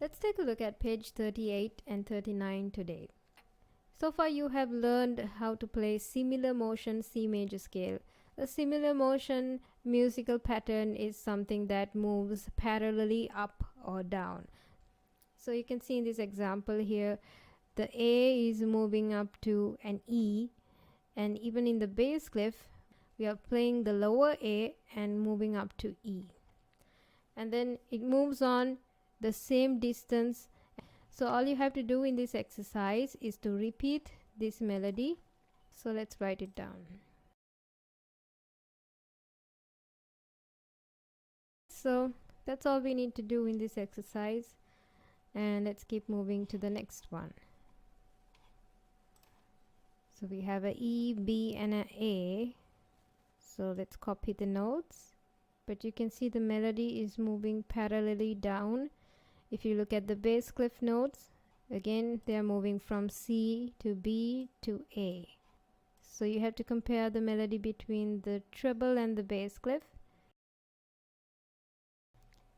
Let's take a look at page 38 and 39 today. So far you have learned how to play similar motion C major scale. A similar motion musical pattern is something that moves parallelly up or down. So you can see in this example here, the A is moving up to an E, and even in the bass clef we are playing the lower A and moving up to E. And then it moves on the same distance. So all you have to do in this exercise is to repeat this melody. So let's write it down. So that's all we need to do in this exercise, and let's keep moving to the next one. So we have a E, B and a A. So let's copy the notes, but you can see the melody is moving parallelly down. If you look at the bass clef notes, again they are moving from C to B to A. So you have to compare the melody between the treble and the bass clef.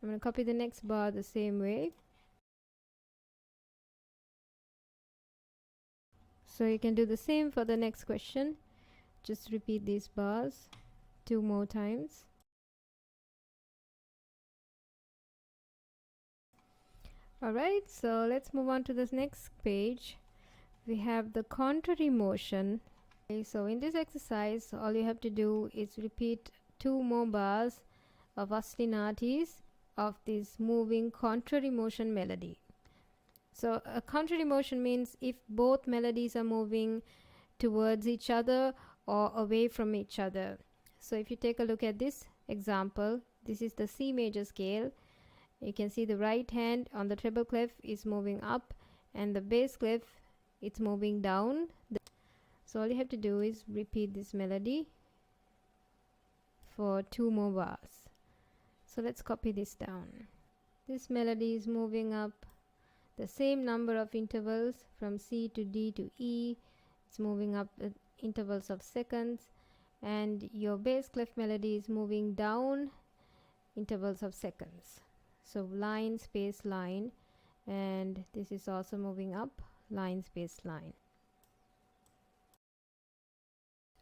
I'm going to copy the next bar the same way. So you can do the same for the next question. Just repeat these bars 2 more times. Alright, so let's move on to this next page. We have the contrary motion. Okay, so in this exercise, all you have to do is repeat 2 more bars of ostinatos of this moving contrary motion melody. So a contrary motion means if both melodies are moving towards each other or away from each other. So if you take a look at this example, this is the C major scale. You can see the right hand on the treble clef is moving up and the bass clef it's moving down. So all you have to do is repeat this melody for 2 more bars. So let's copy this down. This melody is moving up the same number of intervals from C to D to E. It's moving up intervals of seconds, and your bass clef melody is moving down intervals of seconds. So line, space, line, and this is also moving up, line, space, line.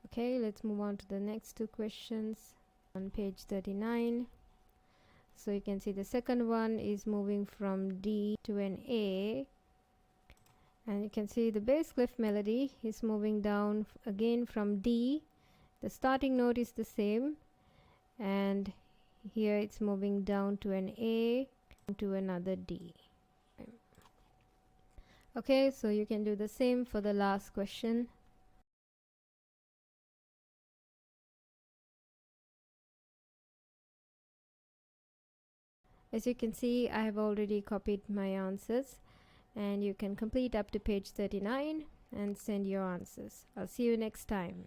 Okay, let's move on to the next 2 questions on page 39. So you can see the second one is moving from D to an A, and you can see the bass clef melody is moving down again from D. The starting note is the same, and here it's moving down to an A to another D. Okay, so you can do the same for the last question. As you can see, I have already copied my answers, and you can complete up to page 39 and send your answers. I'll see you next time.